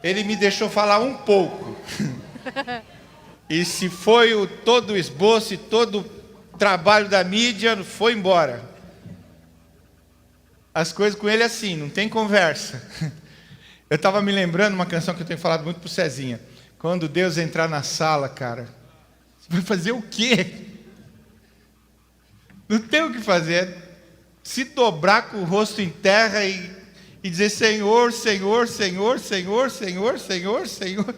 ele me deixou falar um pouco. E se foi todo o esboço e todo o trabalho da mídia, foi embora. As coisas com ele é assim, não tem conversa. Eu estava me lembrando uma canção que eu tenho falado muito pro Cezinha. Quando Deus entrar na sala, cara, você vai fazer o quê? Não tem o que fazer. Se dobrar com o rosto em terra e dizer Senhor, Senhor, Senhor, Senhor, Senhor, Senhor, Senhor.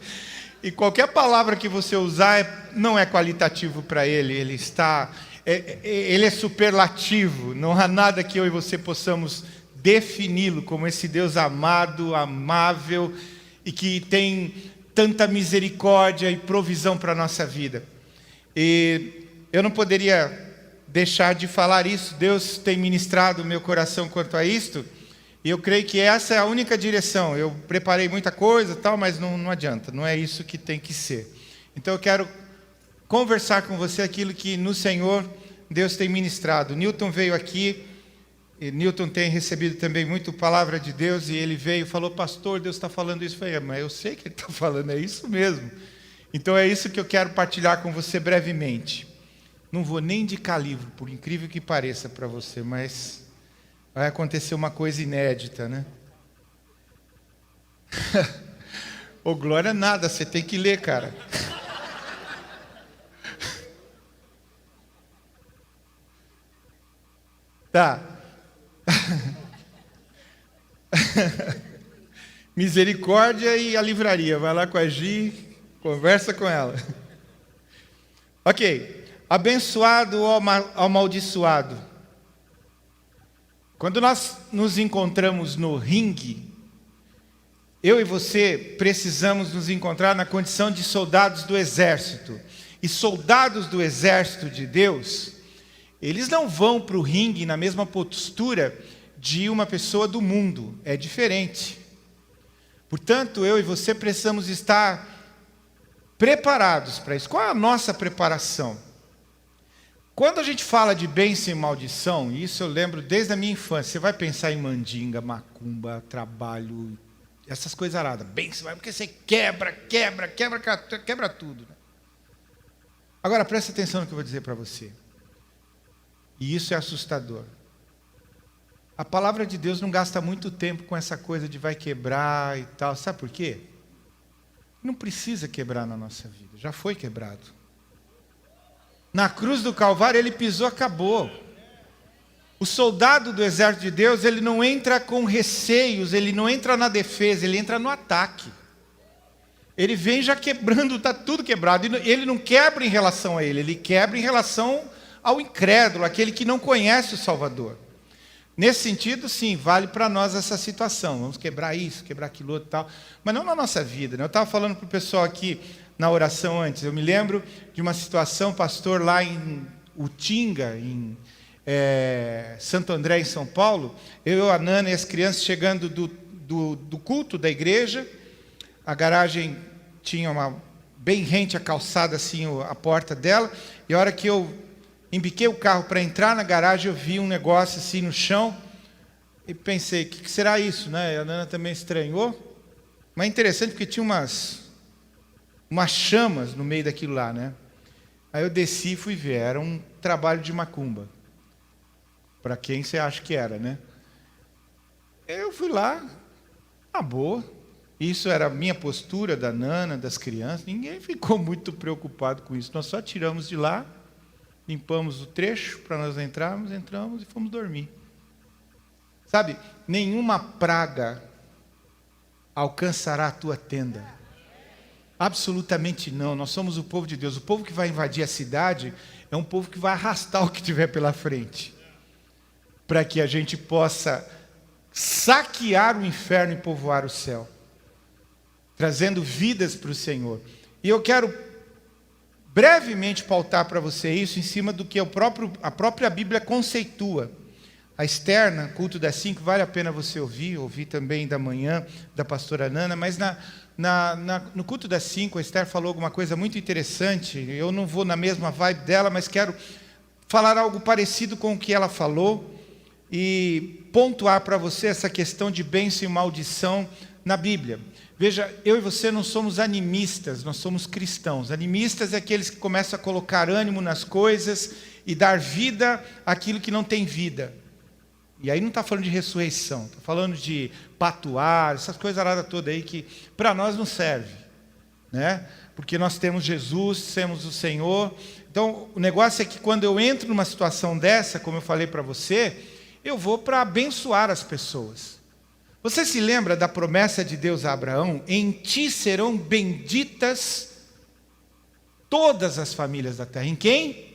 E qualquer palavra que você usar não é qualitativo para Ele. Ele é superlativo. Não há nada que eu e você possamos defini-lo como esse Deus amado, amável e que tem tanta misericórdia e provisão para a nossa vida. E eu não poderia deixar de falar isso. Deus tem ministrado o meu coração quanto a isto, e eu creio que essa é a única direção. Eu preparei muita coisa, tal, mas não adianta, não é isso que tem que ser. Então eu quero conversar com você aquilo que no Senhor Deus tem ministrado. Newton veio aqui, e Newton tem recebido também muito palavra de Deus, e ele veio e falou, pastor, Deus está falando isso. Eu falei, mas eu sei que ele está falando, é isso mesmo. Então é isso que eu quero partilhar com você brevemente. Não vou nem indicar livro, por incrível que pareça para você, mas vai acontecer uma coisa inédita, né? Ô, glória nada, você tem que ler, cara. Tá. Misericórdia e a livraria. Vai lá com a Gi, conversa com ela. Ok. Abençoado ou amaldiçoado? Quando nós nos encontramos no ringue, eu e você precisamos nos encontrar na condição de soldados do exército. E soldados do exército de Deus, eles não vão para o ringue na mesma postura de uma pessoa do mundo. É diferente. Portanto, eu e você precisamos estar preparados para isso. Qual é a nossa preparação? Quando a gente fala de bênção e maldição, isso eu lembro desde a minha infância, você vai pensar em mandinga, macumba, trabalho, essas coisas aradas. Bênção, porque você quebra tudo. Né? Agora, presta atenção no que eu vou dizer para você. E isso é assustador. A palavra de Deus não gasta muito tempo com essa coisa de vai quebrar e tal. Sabe por quê? Não precisa quebrar na nossa vida, já foi quebrado. Na cruz do Calvário ele pisou, acabou. O soldado do exército de Deus, ele não entra com receios, ele não entra na defesa, ele entra no ataque. Ele vem já quebrando, está tudo quebrado. E ele não quebra em relação a ele quebra em relação ao incrédulo, aquele que não conhece o Salvador. Nesse sentido, sim, vale para nós essa situação. Vamos quebrar isso, quebrar aquilo outro e tal. Mas não na nossa vida. Né? Eu estava falando para o pessoal aqui na oração antes. Eu me lembro de uma situação, pastor, lá em Utinga, em Santo André, em São Paulo. Eu, a Nana e as crianças chegando do culto da igreja. A garagem tinha bem rente a calçada, assim, a porta dela. E a hora que eu embiquei o carro para entrar na garagem, eu vi um negócio assim no chão. E pensei, o que será isso? Né? A Nana também estranhou. Mas é interessante porque tinha umas chamas no meio daquilo lá, né? Aí eu desci e fui ver, era um trabalho de macumba. Para quem você acha que era, né? Eu fui lá, boa. Isso era a minha postura, da Nana, das crianças. Ninguém ficou muito preocupado com isso. Nós só tiramos de lá, limpamos o trecho para nós entrarmos, entramos e fomos dormir. Sabe, nenhuma praga alcançará a tua tenda. Absolutamente não, nós somos o povo de Deus. O povo que vai invadir a cidade é um povo que vai arrastar o que tiver pela frente, para que a gente possa saquear o inferno e povoar o céu, trazendo vidas para o Senhor. E eu quero brevemente pautar para você isso em cima do que a própria Bíblia conceitua. A externa, culto das 5, vale a pena você ouvir também da manhã, da pastora Nana, mas no culto das 5, a Esther falou alguma coisa muito interessante. Eu não vou na mesma vibe dela, mas quero falar algo parecido com o que ela falou e pontuar para você essa questão de bênção e maldição na Bíblia. Veja, eu e você não somos animistas, nós somos cristãos. Animistas é aqueles que começam a colocar ânimo nas coisas e dar vida àquilo que não tem vida. E aí não está falando de ressurreição, está falando de patuar, essas coisas aradas todas aí que para nós não serve, né? Porque nós temos Jesus, temos o Senhor. Então, o negócio é que quando eu entro numa situação dessa, como eu falei para você, eu vou para abençoar as pessoas. Você se lembra da promessa de Deus a Abraão? Em ti serão benditas todas as famílias da terra. Em quem?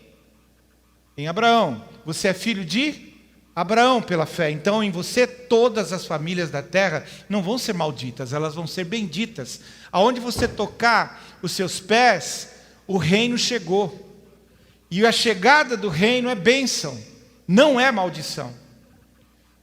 Em Abraão. Você é filho de Abraão pela fé. Então, em você, todas as famílias da terra não vão ser malditas, elas vão ser benditas. Aonde você tocar os seus pés, o reino chegou. E a chegada do reino é bênção, não é maldição.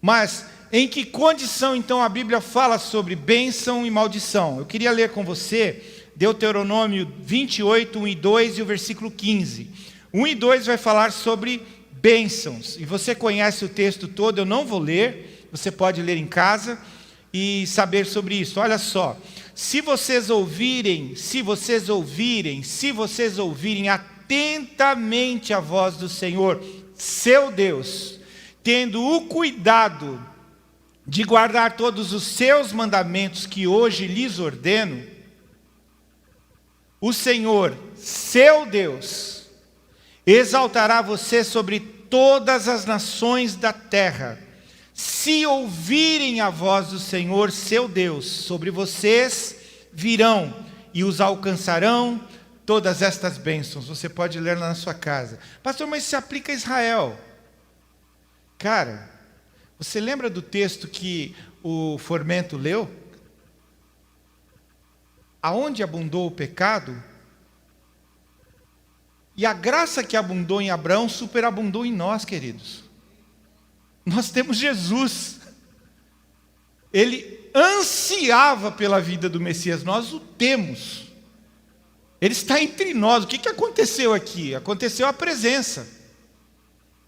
Mas em que condição, então, a Bíblia fala sobre bênção e maldição? Eu queria ler com você Deuteronômio 28, 1 e 2 e o versículo 15. 1 e 2 vai falar sobre bênçãos. E você conhece o texto todo, eu não vou ler, você pode ler em casa e saber sobre isso. Olha só, se vocês ouvirem atentamente a voz do Senhor, seu Deus, tendo o cuidado de guardar todos os seus mandamentos que hoje lhes ordeno, o Senhor, seu Deus, exaltará você sobre todas as nações da terra. Se ouvirem a voz do Senhor, seu Deus, sobre vocês virão e os alcançarão todas estas bênçãos. Você pode ler lá na sua casa. Pastor, mas isso se aplica a Israel. Cara, você lembra do texto que o Formento leu? Aonde abundou o pecado, e a graça que abundou em Abraão superabundou em nós, queridos. Nós temos Jesus. Ele ansiava pela vida do Messias, nós o temos. Ele está entre nós. O que aconteceu aqui? Aconteceu a presença.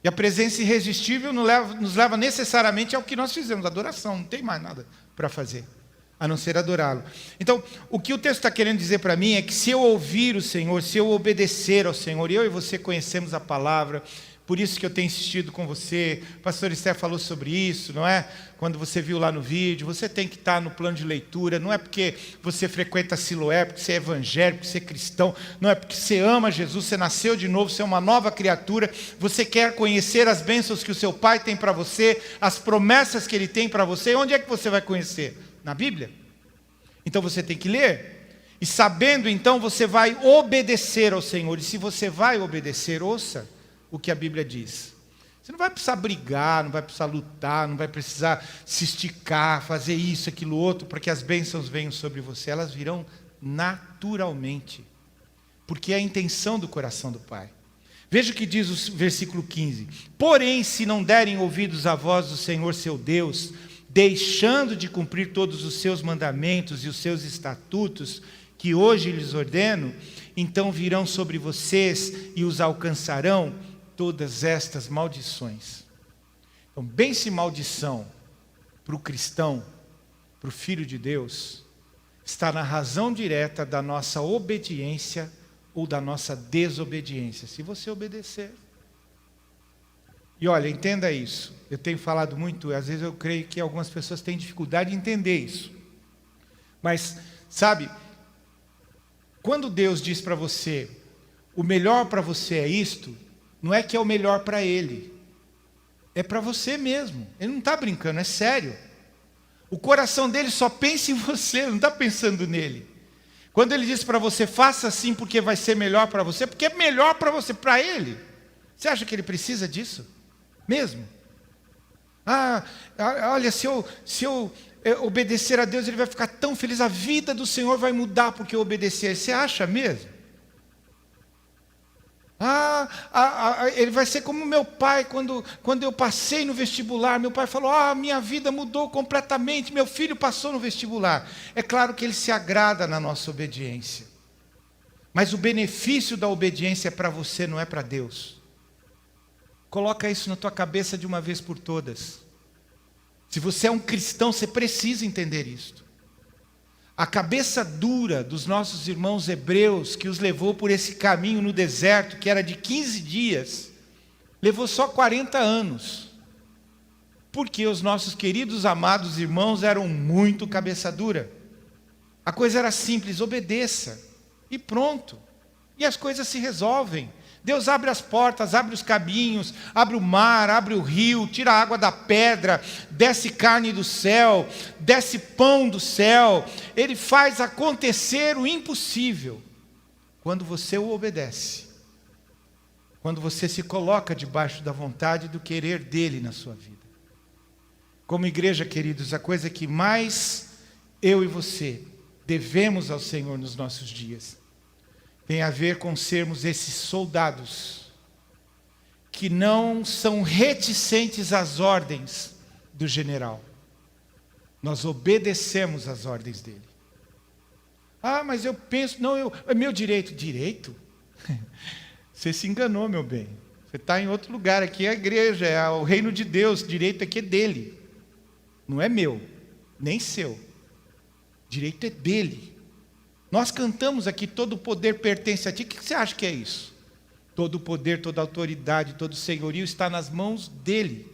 E a presença irresistível nos leva necessariamente ao que nós fizemos, adoração. Não tem mais nada para fazer, a não ser adorá-lo. Então, o que o texto está querendo dizer para mim é que se eu ouvir o Senhor, se eu obedecer ao Senhor, eu e você conhecemos a palavra, por isso que eu tenho insistido com você, o pastor Esther falou sobre isso, não é? Quando você viu lá no vídeo, você tem que estar no plano de leitura, não é porque você frequenta Siloé, porque você é evangélico, porque você é cristão, não é porque você ama Jesus, você nasceu de novo, você é uma nova criatura, você quer conhecer as bênçãos que o seu Pai tem para você, as promessas que Ele tem para você, onde é que você vai conhecer? Na Bíblia. Então você tem que ler, e sabendo então você vai obedecer ao Senhor, e se você vai obedecer, ouça o que a Bíblia diz. Você não vai precisar brigar, não vai precisar lutar, não vai precisar se esticar, fazer isso, aquilo, outro, para que as bênçãos venham sobre você. Elas virão naturalmente, porque é a intenção do coração do Pai. Veja o que diz o versículo 15. Porém, se não derem ouvidos à voz do Senhor seu Deus, deixando de cumprir todos os seus mandamentos e os seus estatutos, que hoje lhes ordeno, então virão sobre vocês e os alcançarão todas estas maldições. Então, bem-se maldição para o cristão, para o filho de Deus, está na razão direta da nossa obediência ou da nossa desobediência. Se você obedecer. E olha, entenda isso. Eu tenho falado muito, às vezes eu creio que algumas pessoas têm dificuldade de entender isso. Mas, sabe, quando Deus diz para você, o melhor para você é isto, não é que é o melhor para Ele. É para você mesmo. Ele não está brincando, é sério. O coração dele só pensa em você, não está pensando nele. Quando ele diz para você, faça assim porque vai ser melhor para você, porque é melhor para você, para ele. Você acha que ele precisa disso? Mesmo? Olha, se eu obedecer a Deus, ele vai ficar tão feliz, a vida do Senhor vai mudar porque eu obedecer. Você acha mesmo? Ele vai ser como meu pai, quando eu passei no vestibular, meu pai falou, minha vida mudou completamente, meu filho passou no vestibular. É claro que ele se agrada na nossa obediência. Mas o benefício da obediência é para você, não é para Deus. Coloca isso na tua cabeça de uma vez por todas. Se você é um cristão, você precisa entender isto. A cabeça dura dos nossos irmãos hebreus, que os levou por esse caminho no deserto, que era de 15 dias, levou só 40 anos. Porque os nossos queridos, amados irmãos eram muito cabeça dura. A coisa era simples, obedeça, e pronto. E as coisas se resolvem. Deus abre as portas, abre os caminhos, abre o mar, abre o rio, tira a água da pedra, desce carne do céu, desce pão do céu. Ele faz acontecer o impossível quando você o obedece. Quando você se coloca debaixo da vontade e do querer dele na sua vida. Como igreja, queridos, a coisa que mais eu e você devemos ao Senhor nos nossos dias tem a ver com sermos esses soldados que não são reticentes às ordens do general. Nós obedecemos às ordens dele. Ah, mas eu penso, não, é meu direito. Direito? Você se enganou, meu bem. Você está em outro lugar, aqui é a igreja, é o reino de Deus, direito aqui é dele. Não é meu, nem seu. Direito é dele. Nós cantamos aqui, todo o poder pertence a ti. O que você acha que é isso? Todo o poder, toda a autoridade, todo o senhorio está nas mãos dele.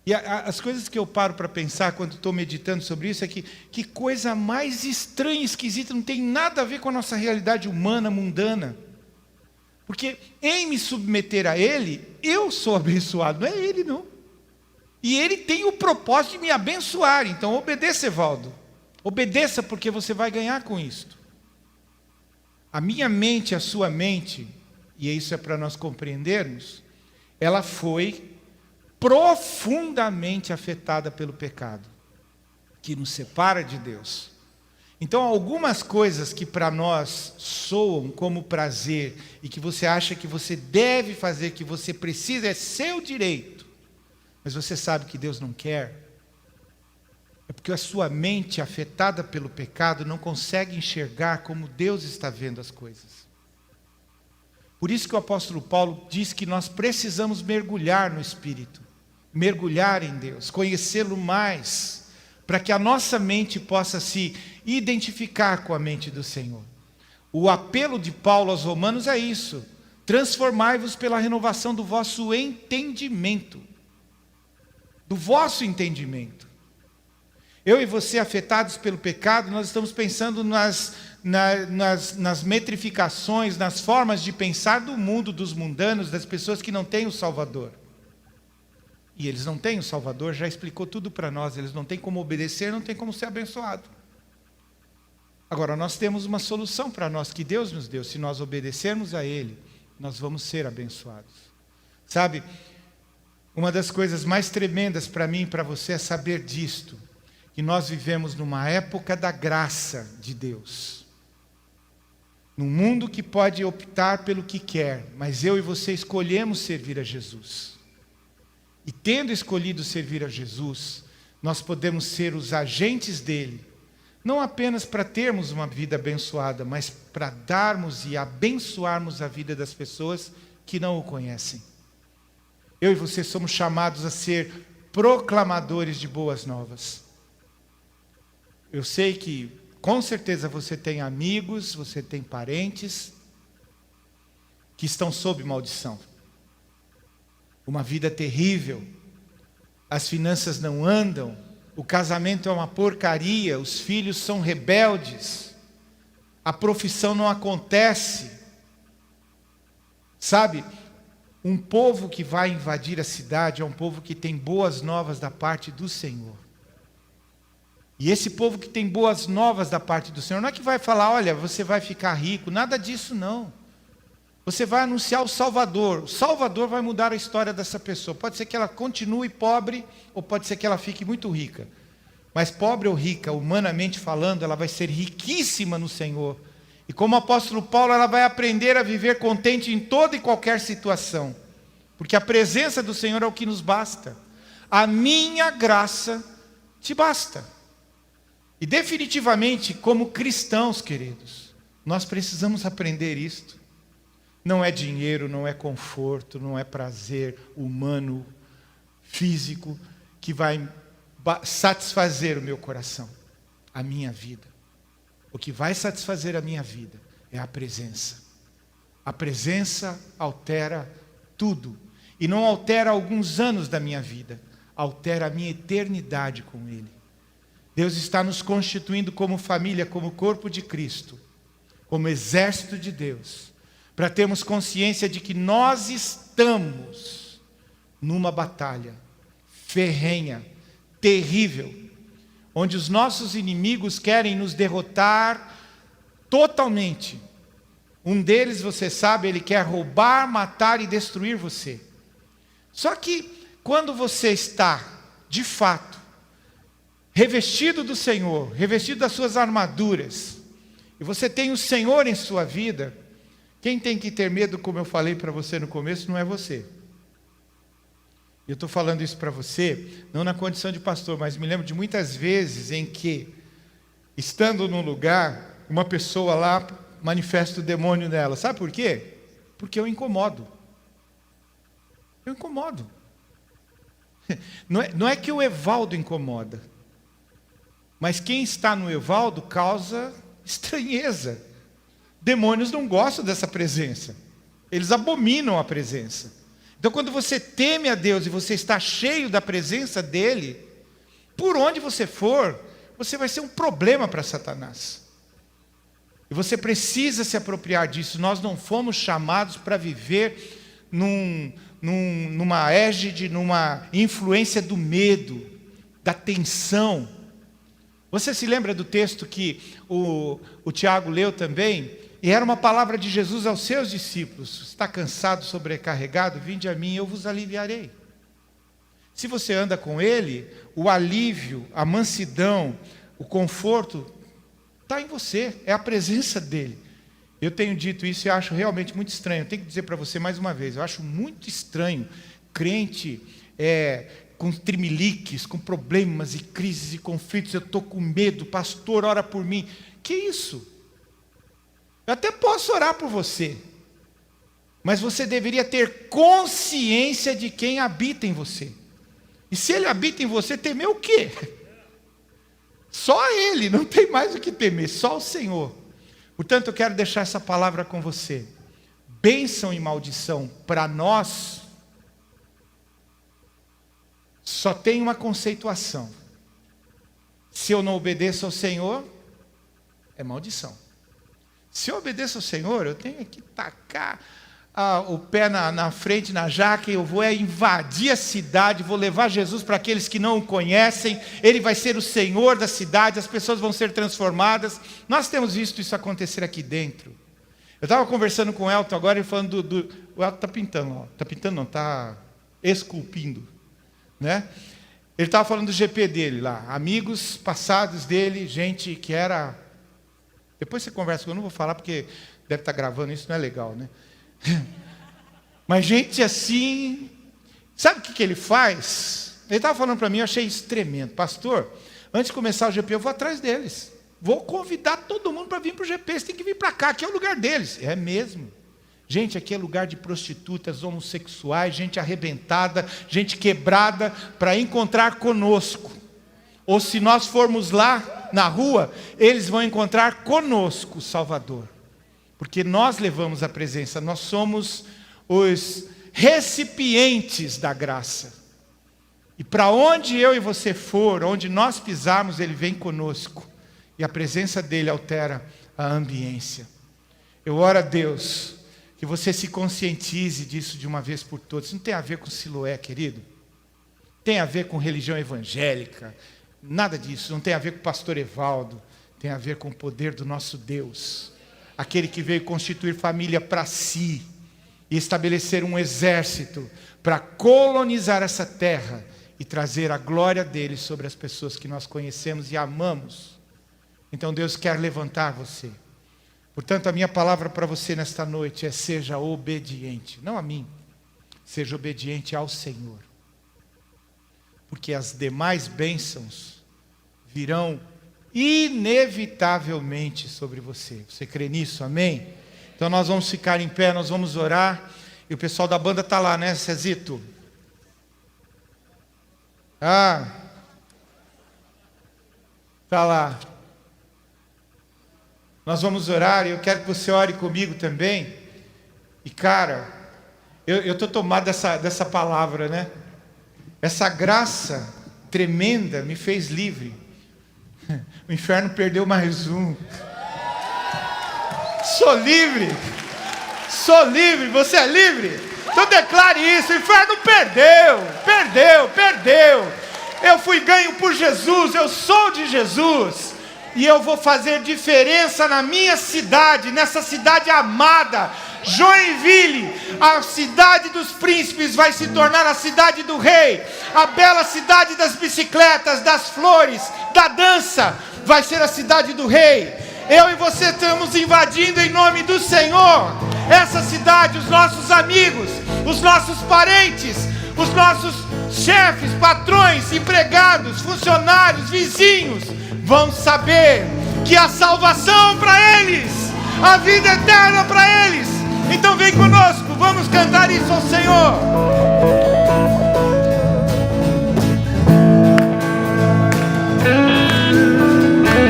E as coisas que eu paro para pensar quando estou meditando sobre isso é que coisa mais estranha, esquisita, não tem nada a ver com a nossa realidade humana, mundana. Porque em me submeter a ele, eu sou abençoado, não é ele não. E ele tem o propósito de me abençoar, então obedeça, Evaldo. Obedeça, porque você vai ganhar com isto. A minha mente, a sua mente, e isso é para nós compreendermos, ela foi profundamente afetada pelo pecado, que nos separa de Deus. Então, algumas coisas que para nós soam como prazer, e que você acha que você deve fazer, que você precisa, é seu direito, mas você sabe que Deus não quer. É porque a sua mente, afetada pelo pecado, não consegue enxergar como Deus está vendo as coisas. Por isso que o apóstolo Paulo diz que nós precisamos mergulhar no Espírito, mergulhar em Deus, conhecê-lo mais, para que a nossa mente possa se identificar com a mente do Senhor. O apelo de Paulo aos Romanos é isso: transformai-vos pela renovação do vosso entendimento. Do vosso entendimento. Eu e você, afetados pelo pecado, nós estamos pensando nas metrificações, nas formas de pensar do mundo, dos mundanos, das pessoas que não têm o Salvador. E eles não têm o Salvador, já explicou tudo para nós, eles não têm como obedecer, não têm como ser abençoado. Agora, nós temos uma solução para nós, que Deus nos deu. Se nós obedecermos a Ele, nós vamos ser abençoados. Sabe, uma das coisas mais tremendas para mim e para você é saber disto, que nós vivemos numa época da graça de Deus. Num mundo que pode optar pelo que quer, mas eu e você escolhemos servir a Jesus. E tendo escolhido servir a Jesus, nós podemos ser os agentes dele, não apenas para termos uma vida abençoada, mas para darmos e abençoarmos a vida das pessoas que não o conhecem. Eu e você somos chamados a ser proclamadores de boas novas. Eu sei que, com certeza, você tem amigos, você tem parentes que estão sob maldição. Uma vida terrível, as finanças não andam, o casamento é uma porcaria, os filhos são rebeldes, a profissão não acontece. Sabe, um povo que vai invadir a cidade é um povo que tem boas novas da parte do Senhor. E esse povo que tem boas novas da parte do Senhor, não é que vai falar, olha, você vai ficar rico, nada disso não. Você vai anunciar o Salvador vai mudar a história dessa pessoa. Pode ser que ela continue pobre, ou pode ser que ela fique muito rica. Mas pobre ou rica, humanamente falando, ela vai ser riquíssima no Senhor. E como o apóstolo Paulo, ela vai aprender a viver contente em toda e qualquer situação. Porque a presença do Senhor é o que nos basta. A minha graça te basta. E definitivamente, como cristãos, queridos, nós precisamos aprender isto. Não é dinheiro, não é conforto, não é prazer humano, físico, que vai satisfazer o meu coração. a minha vida. O que vai satisfazer a minha vida é a presença. A presença altera tudo. E não altera alguns anos da minha vida, altera a minha eternidade com Ele. Deus está nos constituindo como família, como corpo de Cristo, como exército de Deus, para termos consciência de que nós estamos numa batalha ferrenha, terrível, onde os nossos inimigos querem nos derrotar totalmente. Um deles, você sabe, ele quer roubar, matar e destruir você. Só que quando você está, de fato, revestido do Senhor, revestido das suas armaduras, e você tem o Senhor em sua vida, quem tem que ter medo, como eu falei para você no começo, não é você. Eu estou falando isso para você, não na condição de pastor, mas me lembro de muitas vezes em que, estando num lugar, uma pessoa lá manifesta o demônio nela. Sabe por quê? Porque eu incomodo. Eu incomodo. Não é que o Evaldo incomoda, mas quem está no Evaldo causa estranheza. Demônios não gostam dessa presença. Eles abominam a presença. Então, quando você teme a Deus e você está cheio da presença dEle, por onde você for, você vai ser um problema para Satanás. E você precisa se apropriar disso. Nós não fomos chamados para viver numa égide, numa influência do medo, da tensão. Você se lembra do texto que o Tiago leu também? E era uma palavra de Jesus aos seus discípulos: está cansado, sobrecarregado? Vinde a mim, eu vos aliviarei. Se você anda com Ele, o alívio, a mansidão, o conforto está em você, é a presença dEle. Eu tenho dito isso e acho realmente muito estranho. Eu tenho que dizer para você mais uma vez, eu acho muito estranho crente com trimeliques, com problemas e crises e conflitos. Eu estou com medo, pastor, ora por mim. Que isso? Eu até posso orar por você, mas você deveria ter consciência de quem habita em você. E se Ele habita em você, temer o quê? Só Ele, não tem mais o que temer, só o Senhor. Portanto, eu quero deixar essa palavra com você. Bênção e maldição, para nós, só tem uma conceituação. Se eu não obedeço ao Senhor, é maldição. Se eu obedeço ao Senhor, eu tenho que tacar o pé na frente, na jaca, e eu vou invadir a cidade, vou levar Jesus para aqueles que não o conhecem, Ele vai ser o Senhor da cidade, as pessoas vão ser transformadas. Nós temos visto isso acontecer aqui dentro. Eu estava conversando com o Elton agora, e falando o Elton está pintando, está pintando não, está esculpindo, né? Ele estava falando do GP dele lá, amigos passados dele, gente que era... Depois você conversa comigo, eu não vou falar porque deve estar gravando, isso não é legal, né? Mas gente assim, sabe o que ele faz? Ele estava falando para mim, eu achei isso tremendo. Pastor, antes de começar o GP, eu vou atrás deles. Vou convidar todo mundo para vir para o GP, eles têm que vir para cá, aqui é o lugar deles. É mesmo. Gente, aqui é lugar de prostitutas, homossexuais, gente arrebentada, gente quebrada, para encontrar conosco. Ou se nós formos lá, na rua, eles vão encontrar conosco o Salvador. Porque nós levamos a presença, nós somos os recipientes da graça. E para onde eu e você for, onde nós pisarmos, Ele vem conosco. E a presença dEle altera a ambiência. Eu oro a Deus, que você se conscientize disso de uma vez por todas. Isso não tem a ver com Siloé, querido. Tem a ver com religião evangélica. Nada disso, não tem a ver com o pastor Evaldo, tem a ver com o poder do nosso Deus, aquele que veio constituir família para si, e estabelecer um exército, para colonizar essa terra, e trazer a glória dele sobre as pessoas que nós conhecemos e amamos. Então Deus quer levantar você. Portanto, a minha palavra para você nesta noite é: seja obediente, não a mim, seja obediente ao Senhor. Porque as demais bênçãos virão inevitavelmente sobre você. Você crê nisso? Amém? Então nós vamos ficar em pé, nós vamos orar. E o pessoal da banda está lá, né, Cezito? Está lá. Nós vamos orar e eu quero que você ore comigo também. E cara, eu estou tomado dessa palavra, né? Essa graça tremenda me fez livre. O inferno perdeu mais um. Sou livre. Sou livre. Você é livre? Então declare isso. O inferno perdeu. Eu fui ganho por Jesus. Eu sou de Jesus. E eu vou fazer diferença na minha cidade, nessa cidade amada, Joinville. A cidade dos príncipes vai se tornar a cidade do rei. A bela cidade das bicicletas, das flores, da dança, vai ser a cidade do rei. Eu e você estamos invadindo em nome do Senhor essa cidade. Os nossos amigos, os nossos parentes, os nossos chefes, patrões, empregados, funcionários, vizinhos vão saber que há salvação para eles, a vida eterna para eles. Então vem conosco, vamos cantar isso ao Senhor.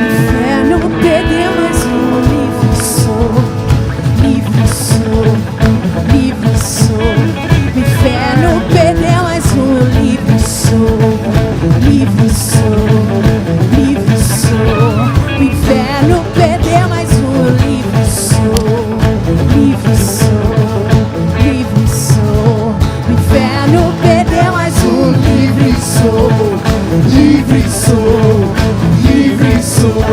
Inferno perdeu, mas eu livre sou, livre sou, livre sou. Inferno perdeu, mas eu livre sou, livre sou, livre sou. Inferno perdeu, mas eu livre sou, livre sou, livre sou. Inferno perdeu, mas eu livre sou, livre sou, livre sou.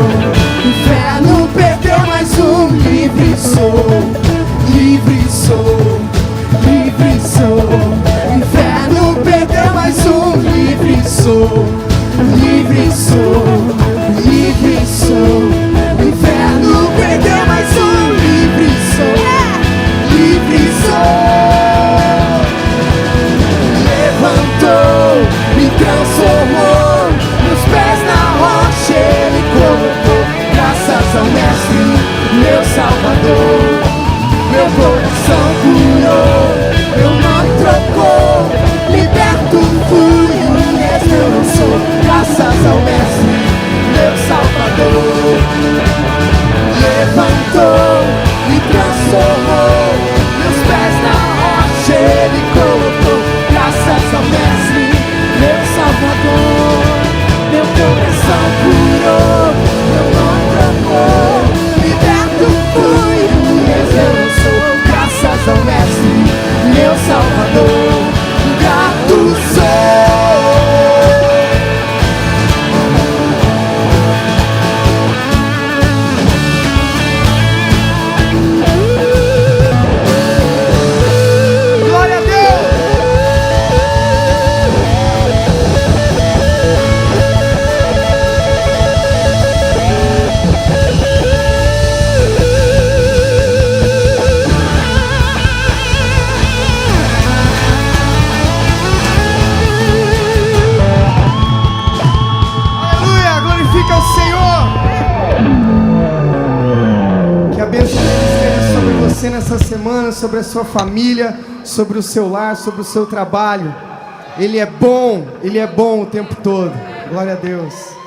Inferno perdeu, mas um livre sou, livre sou, livre sou. Inferno perdeu, mas um livre sou, livre sou, livre sou. Inferno perdeu, mas um livre sou, livre sou. Levantou, me transformou, meus pés na rocha ele colocou. Graças ao Mestre, meu Salvador, meu coração curou, meu nome trocou, liberto fui, o mesmo eu não sou. Graças ao Mestre, meu Salvador, levantou, me transformou, meus pés na rocha ele colocou. Graças ao Mestre, meu Salvador, meu coração curou, meu nome trocou, liberto fui, o mesmo eu não sou. Graças ao Mestre, meu Salvador, grato sou. Glória a Deus. Aleluia, glorifica o Senhor. Que a bênção de Deus esteja sobre você nessa semana, sobre a sua família, sobre o seu lar, sobre o seu trabalho. Ele é bom o tempo todo. Glória a Deus.